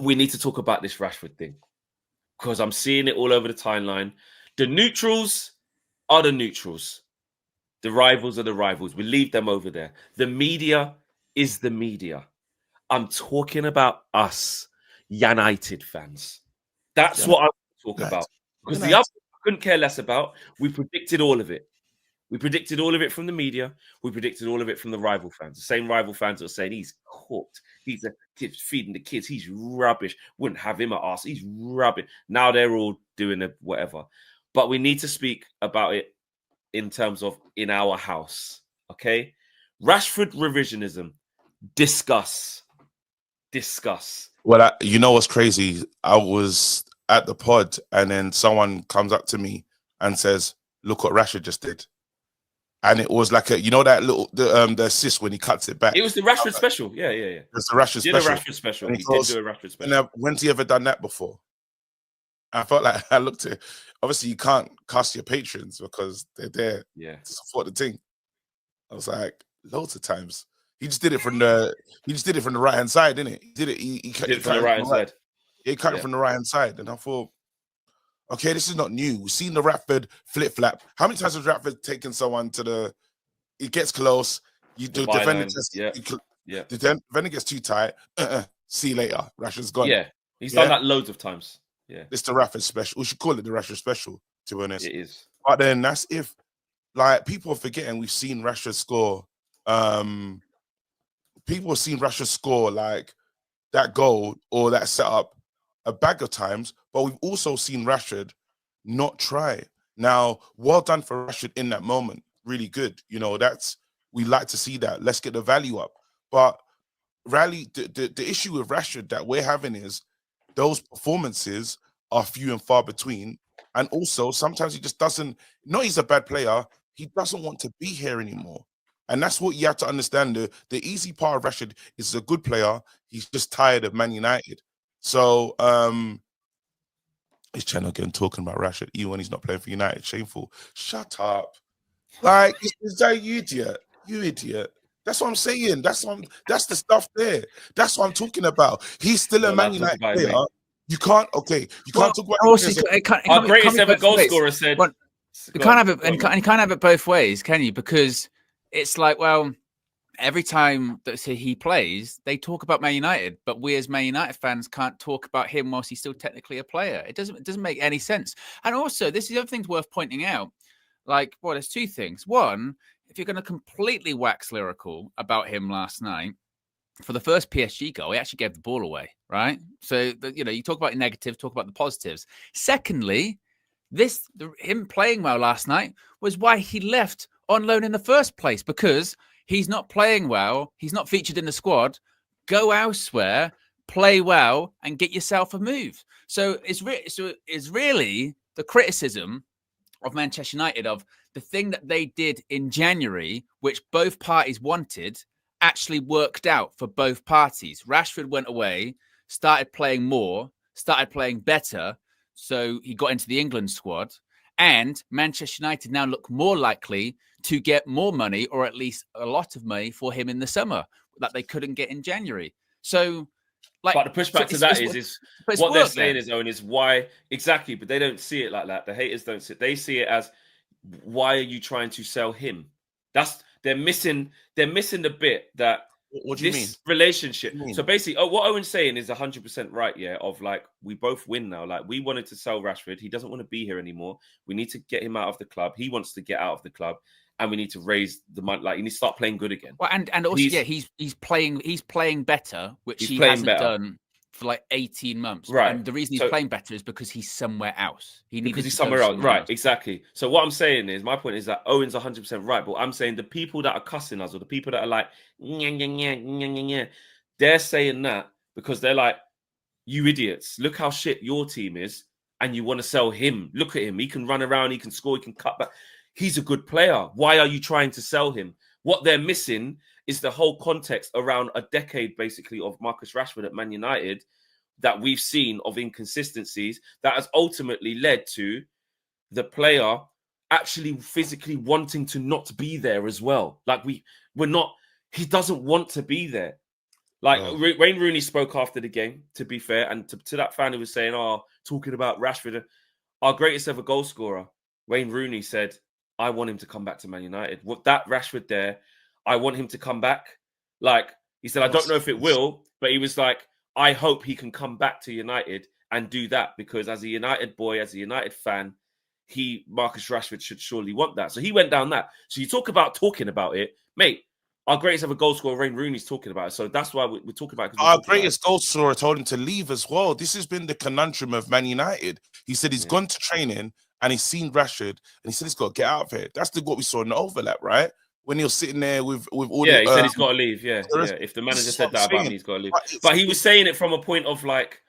we need to talk about this Rashford thing because I'm seeing it all over the timeline. The neutrals are the neutrals. The rivals are the rivals. We leave them over there. The media is the media. I'm talking about us, United fans. That's what I want to talk about. Because the other I couldn't care less about. We predicted all of it. We predicted all of it from the media. We predicted all of it from the rival fans. The same rival fans that are saying he's cooked. He's a kid feeding the kids. He's rubbish. Wouldn't have him at us. He's rubbish. Now they're all doing it, whatever. But we need to speak about it in terms of in our house. Okay? Rashford revisionism. Discuss. Well, you know what's crazy? I was at the pod and then someone comes up to me and says, look what Rashford just did. And it was like that little the assist when he cuts it back. It was the Rashford special. Yeah. It's the Rashford special. Did a Rashford special. He did do a Rashford special. And when's he ever done that before? I felt like I looked at. Obviously, you can't cast your patrons because they're there to support the team. I was like, loads of times. He just did it from the right hand side, didn't it? He did it. He cut it from the right hand side. He cut it from the right hand side, and I thought, okay, this is not new. We've seen the Rashford flip flap. How many times has Rashford taken someone to the? It gets close. The defender the defender gets too tight. See you later. Rashford's gone. Yeah, he's done that loads of times. Yeah, it's the Rashford special. We should call it the Rashford special. To be honest, it is. But then that's if, like, people are forgetting we've seen Rashford score. People have seen Rashford score like that goal or that setup a bag of times, but we've also seen Rashford not try. Now, well done for Rashford in that moment. Really good. We like to see that. Let's get the value up. But the issue with Rashford that we're having is those performances are few and far between. And also, sometimes he just doesn't, not he's a bad player, he doesn't want to be here anymore. And that's what you have to understand. The easy part of Rashford is a good player. He's just tired of Man United. So, his channel again talking about Rashford, even when he's not playing for United. Shameful. Shut up. Like, you idiot. You idiot. That's what I'm saying. That's the stuff there. That's what I'm talking about. He's still a Man United player. You can't talk about our greatest ever goal scorer said. You can't have it both ways, can you? Because it's like, well, every time that he plays, they talk about Man United, but we as Man United fans can't talk about him whilst he's still technically a player. It doesn't make any sense. And also, this is the other thing worth pointing out. Like, well, there's two things. One, if you're going to completely wax lyrical about him last night, for the first PSG goal, he actually gave the ball away, right? So, you talk about the negative, talk about the positives. Secondly, him playing well last night was why he left on loan in the first place, because he's not playing well. He's not featured in the squad. Go elsewhere, play well, and get yourself a move. So it's really the criticism of Manchester United of the thing that they did in January, which both parties wanted, actually worked out for both parties. Rashford went away, started playing more, started playing better, so he got into the England squad. And Manchester United now look more likely to get more money, or at least a lot of money, for him in the summer that they couldn't get in January. So, but the pushback to that is what they're saying is, Owen, is why exactly, but they don't see it like that. The haters don't see it. They see it as, why are you trying to sell him? They're missing the bit that what do you mean? Relationship. So basically, what Owen's saying is 100% right. Yeah, of like, we both win now. Like, we wanted to sell Rashford. He doesn't want to be here anymore. We need to get him out of the club. He wants to get out of the club, and we need to raise the money. Like, he needs to start playing good again. Well, and also, he's playing better, which he hasn't done for like 18 months. Right. And the reason he's playing better is because he's somewhere else. He's somewhere else. Right, exactly. So what I'm saying is, my point is that Owen's 100% right, but I'm saying the people that are cussing us, or the people that are like, they're saying that because they're like, you idiots, look how shit your team is, and you want to sell him. Look at him. He can run around, he can score, he can cut back. He's a good player. Why are you trying to sell him? What they're missing is the whole context around a decade, basically, of Marcus Rashford at Man United that we've seen of inconsistencies that has ultimately led to the player actually physically wanting to not be there as well. Like, he doesn't want to be there. Like Oh. Wayne Rooney spoke after the game, to be fair, and to that fan who was saying, "Oh, talking about Rashford, our greatest ever goal scorer," Wayne Rooney said, "I want him to come back to Man United. What that Rashford there, I want him to come back." Like he said, "I don't know if it will," but he was like, "I hope he can come back to United and do that because as a United boy, as a United fan, Marcus Rashford should surely want that." So he went down that. So you talk about talking about it, mate. Our greatest ever goal scorer, Wayne Rooney's talking about it. So that's why we're talking about it. Our greatest goal scorer told him to leave as well. This has been the conundrum of Man United. He said he's gone to training and he's seen Rashford and he said he's got to get out of here. That's what we saw in the overlap, right? When he was sitting there with all he the said he's got to leave. Yeah. If the manager said that about me, he's got to leave. But he was saying it from a point of like,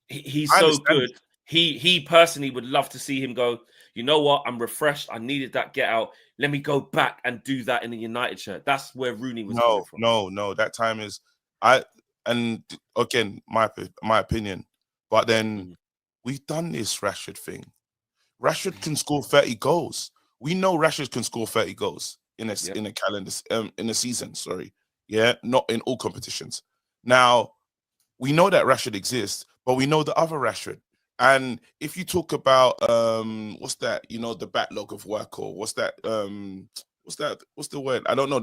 he's so good. He personally would love to see him go, you know what? I'm refreshed. I needed that get out. Let me go back and do that in a United shirt. That's where Rooney was coming from. No. That time is and again, my opinion. But then we've done this Rashford thing. Rashford can score 30 goals. We know Rashford can score 30 goals in a calendar in a season. Sorry, not in all competitions. Now we know that Rashford exists, but we know the other Rashford. And if you talk about what's that? You know, the backlog of work, or what's that? What's the word? I don't know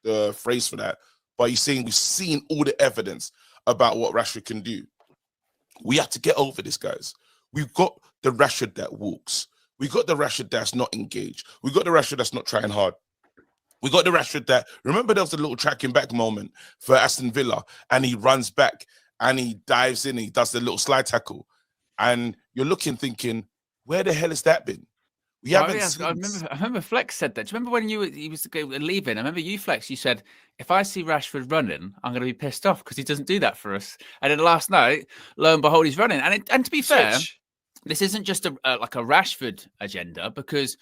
the phrase for that. But you're saying we've seen all the evidence about what Rashford can do. We have to get over this, guys. We've got the Rashford that walks. We got the Rashford that's not engaged. We got the Rashford that's not trying hard. We got the Rashford that, remember there was a little tracking back moment for Aston Villa and he runs back and he dives in and he does the little slide tackle. And you're looking thinking, where the hell has that been? We haven't seen I remember Flex said that. Do you remember when he was leaving? I remember you, Flex, you said, if I see Rashford running, I'm going to be pissed off because he doesn't do that for us. And then last night, lo and behold, he's running. And to be fair, this isn't just like a Rashford agenda, because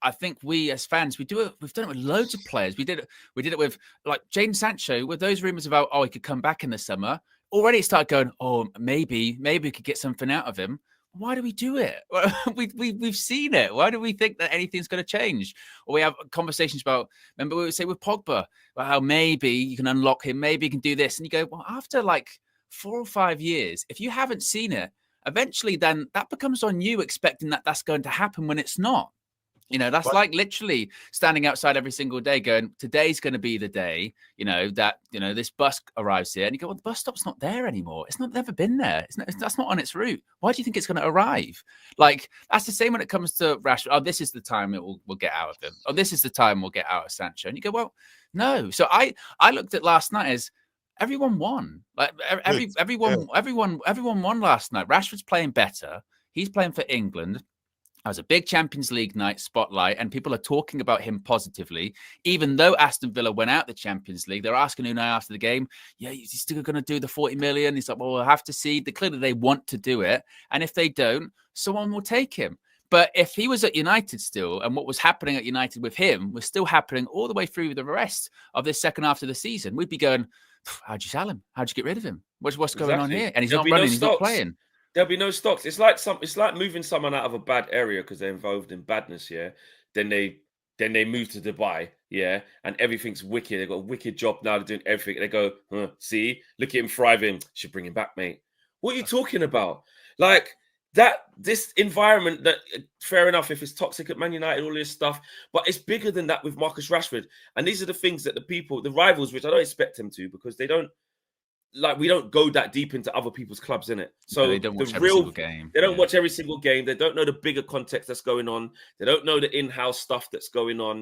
I think we as fans, we've done it with loads of players. We did it with like Jadon Sancho, with those rumors about, he could come back in the summer. Already it started going, maybe we could get something out of him. Why do we do it? We've seen it. Why do we think that anything's going to change? Or we have conversations about, remember we would say with Pogba, about how maybe you can unlock him, maybe you can do this. And you go, well, after like 4 or 5 years, if you haven't seen it, eventually then that becomes on you expecting that that's going to happen when it's not. You know, that's like literally standing outside every single day going, today's going to be the day, that, this bus arrives here. And you go, well, the bus stop's not there anymore. It's never been there. That's not on its route. Why do you think it's going to arrive? Like, that's the same when it comes to Rashford. Oh, this is the time we'll get out of him. Oh, this is the time we'll get out of Sancho. And you go, well, no. So I looked at last night as everyone won. Like everyone won last night. Rashford's playing better. He's playing for England. It was a big Champions League night spotlight, and people are talking about him positively. Even though Aston Villa went out the Champions League, they're asking Unai after the game, is he still going to do the 40 million? He's like, well, we'll have to see. Clearly, they want to do it. And if they don't, someone will take him. But if he was at United still, and what was happening at United with him was still happening all the way through the rest of this second half of the season, we'd be going, how'd you sell him? How'd you get rid of him? What's going on here? And he's not running, he's not playing. There'll be no stocks. It's like moving someone out of a bad area because they're involved in badness, Then they move to Dubai, and everything's wicked. They've got a wicked job now. They're doing everything. They go, see, look at him thriving. Should bring him back, mate. What are you talking about? Like this environment that, fair enough, if it's toxic at Man United, all this stuff, but it's bigger than that with Marcus Rashford. And these are the things that the rivals, which I don't expect them to, because they don't. Like, we don't go that deep into other people's clubs, innit? So they don't watch every single game. They don't watch every single game. They don't know the bigger context that's going on. They don't know the in-house stuff that's going on.